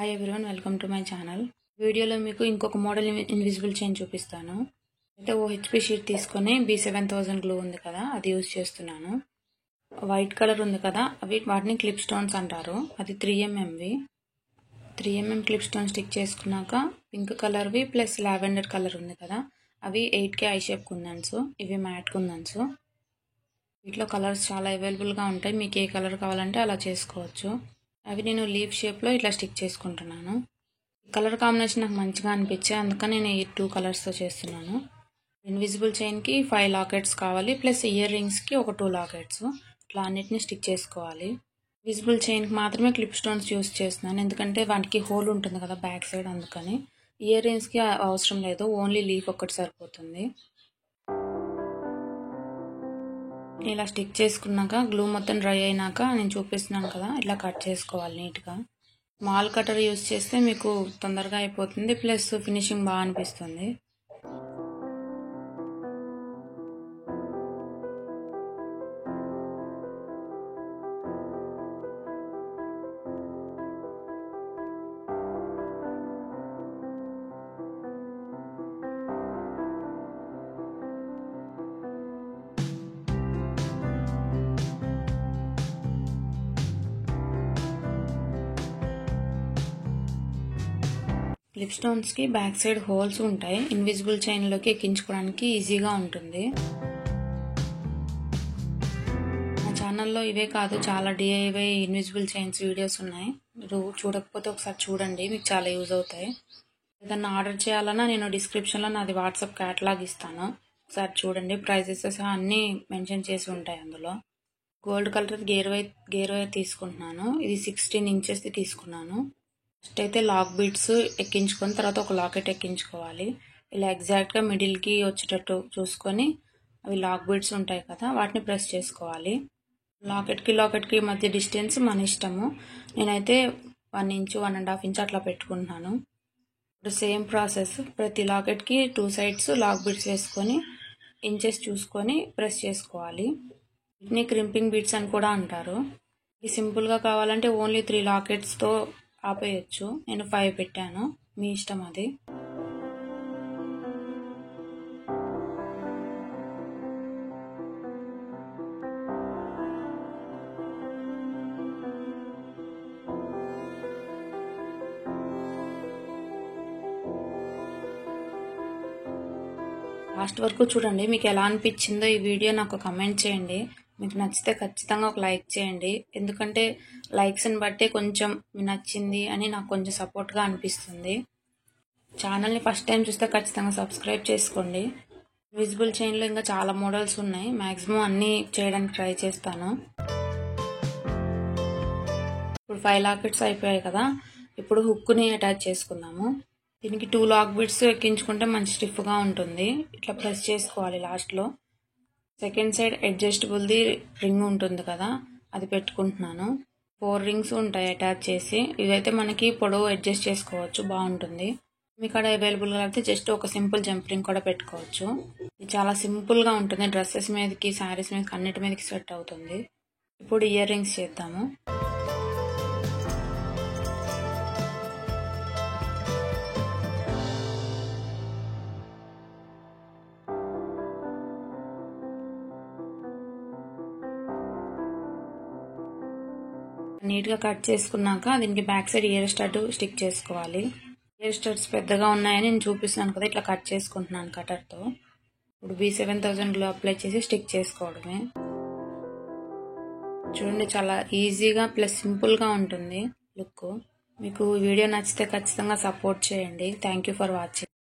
Hi everyone, welcome to my channel. వీడియోలో మీకు ఇంకొక మోడల్ ఇన్విజిబుల్ చైన్ చూపిస్తాను. అయితే OHP షీట్ తీసుకొని B7000 గ్లూ ఉంది కదా, అది యూజ్ చేస్తున్నాను. వైట్ కలర్ ఉంది కదా, వాటిని క్లిప్ స్టోన్స్ అంటారు. అది 3mmవి. 3mm క్లిప్ స్టోన్ స్టిక్ చేసుకున్నాక పింక్ కలర్వి ప్లస్ లావెండర్ కలర్ ఉంది కదా, అవి 8K ఐ షేప్ కుందన్స్, ఇవి మ్యాట్ కుందన్స్. వీటిలో కలర్స్ చాలా అవైలబుల్గా ఉంటాయి, మీకు ఏ కలర్ కావాలంటే అలా చేసుకోవచ్చు. అవి నేను లీఫ్ షేప్లో ఇట్లా స్టిక్ చేసుకుంటున్నాను. కలర్ కాంబినేషన్ నాకు మంచిగా అనిపించాయి, అందుకని నేను ఈ 2 కలర్స్తో చేస్తున్నాను. ఇన్విజిబుల్ చైన్కి 5 లాకెట్స్ కావాలి, ప్లస్ ఇయర్ రింగ్స్కి ఒక 2 లాకెట్స్. ఇట్లా అన్నిటిని స్టిక్ చేసుకోవాలి. విజిబుల్ చైన్కి మాత్రమే క్లిప్ స్టోన్స్ యూస్ చేస్తున్నాను, ఎందుకంటే వాటికి హోల్ ఉంటుంది కదా బ్యాక్ సైడ్, అందుకని. ఇయర్ రింగ్స్కి అవసరం లేదు, ఓన్లీ లీఫ్ ఒక్కటి సరిపోతుంది. ఇలా స్టిక్ చేసుకున్నాక గ్లూ మొత్తం డ్రై అయినాక నేను చూపిస్తున్నాను కదా, ఇట్లా కట్ చేసుకోవాలి నీట్గా. స్మాల్ కటర్ యూస్ చేస్తే మీకు తొందరగా అయిపోతుంది, ప్లస్ ఫినిషింగ్ బాగా అనిపిస్తుంది. క్లిప్ స్టోన్స్కి బ్యాక్ సైడ్ హోల్స్ ఉంటాయి, ఇన్విజిబుల్ చైన్లోకి ఎక్కించుకోవడానికి ఈజీగా ఉంటుంది. నా ఛానల్లో ఇవే కాదు, చాలా DIY ఇన్విజిబుల్ చైన్స్ వీడియోస్ ఉన్నాయి. మీరు చూడకపోతే ఒకసారి చూడండి, మీకు చాలా యూజ్ అవుతాయి. ఏదన్నా ఆర్డర్ చేయాలన్నా నేను డిస్క్రిప్షన్లో నాది వాట్సాప్ క్యాటలాగ్ ఇస్తాను, ఒకసారి చూడండి. ప్రైజెస్ సహా అన్నీ మెన్షన్ చేసి ఉంటాయి అందులో. గోల్డ్ కలర్ గేర్ వైర్ తీసుకుంటున్నాను, ఇది 16 ఇంచెస్ది తీసుకున్నాను. ఫస్ట్ అయితే లాక్ బీడ్స్ ఎక్కించుకొని తర్వాత ఒక లాకెట్ ఎక్కించుకోవాలి. ఇలా ఎగ్జాక్ట్గా మిడిల్కి వచ్చేటట్టు చూసుకొని అవి లాక్ బీడ్స్ ఉంటాయి కదా, వాటిని ప్రెస్ చేసుకోవాలి. లాకెట్కి మధ్య డిస్టెన్స్ మన ఇష్టము. నేనైతే 1 ఇంచ్ 1.5 ఇంచ్ అట్లా పెట్టుకుంటున్నాను. ఇప్పుడు సేమ్ ప్రాసెస్, ప్రతి లాకెట్కి 2 సైడ్స్ లాక్ బీడ్స్ వేసుకొని ఇంచెస్ చూసుకొని ప్రెస్ చేసుకోవాలి. వీటిని క్రింపింగ్ బీడ్స్ అని కూడా అంటారు. ఇది సింపుల్గా కావాలంటే ఓన్లీ 3 లాకెట్స్తో ఆపేయచ్చు, నేను 5 పెట్టాను, మీ ఇష్టం అది. లాస్ట్ వరకు చూడండి, మీకు ఎలా అనిపించిందో ఈ వీడియో నాకు కమెంట్ చేయండి. మీకు నచ్చితే ఖచ్చితంగా ఒక లైక్ చేయండి, ఎందుకంటే లైక్స్ని బట్టే కొంచెం నచ్చింది అని నాకు కొంచెం సపోర్ట్గా అనిపిస్తుంది. ఛానల్ని ఫస్ట్ టైం చూస్తే ఖచ్చితంగా సబ్స్క్రైబ్ చేసుకోండి. విజిబుల్ చైన్లో ఇంకా చాలా మోడల్స్ ఉన్నాయి, మ్యాక్సిమం అన్నీ చేయడానికి ట్రై చేస్తాను. ఇప్పుడు 5 లాకెట్స్ అయిపోయాయి కదా, ఇప్పుడు హుక్ని అటాచ్ చేసుకుందాము. దీనికి 2 లాక్ బిట్స్ ఎక్కించుకుంటే మంచి స్టిఫ్గా ఉంటుంది. ఇట్లా ప్రెస్ చేసుకోవాలి లాస్ట్లో. సెకండ్ సైడ్ అడ్జస్టబుల్ది రింగ్ ఉంటుంది కదా, అది పెట్టుకుంటున్నాను. 4 రింగ్స్ ఉంటాయి అటాచ్ చేసి, ఇవైతే మనకి పొడవు అడ్జస్ట్ చేసుకోవచ్చు, బాగుంటుంది. మీకు అక్కడ అవైలబుల్గా అయితే జస్ట్ ఒక సింపుల్ జంప్ రింగ్ కూడా పెట్టుకోవచ్చు. ఇది చాలా సింపుల్గా ఉంటుంది, డ్రెస్సెస్ మీదకి, శారీస్ మీదకి, అన్నిటి మీదకి సెట్ అవుతుంది. ఇప్పుడు ఇయర్ రింగ్స్ చేద్దాము. నీట్గా కట్ చేసుకున్నాక దీనికి back side year stud stick చేసుకోవాలి. ఇయర్ స్టడ్స్ పెద్దగా ఉన్నాయని నేను చూపిస్తున్నాను కదా, ఇట్లా కట్ చేసుకుంటున్నాను కటర్తో. ఇప్పుడు B7000 గ్లూ అప్లై చేసి స్టిక్ చేసుకోవడమే. చూడండి, చాలా ఈజీగా ప్లస్ సింపుల్గా ఉంటుంది లుక్. మీకు వీడియో నచ్చితే ఖచ్చితంగా సపోర్ట్ చేయండి. Thank you for watching.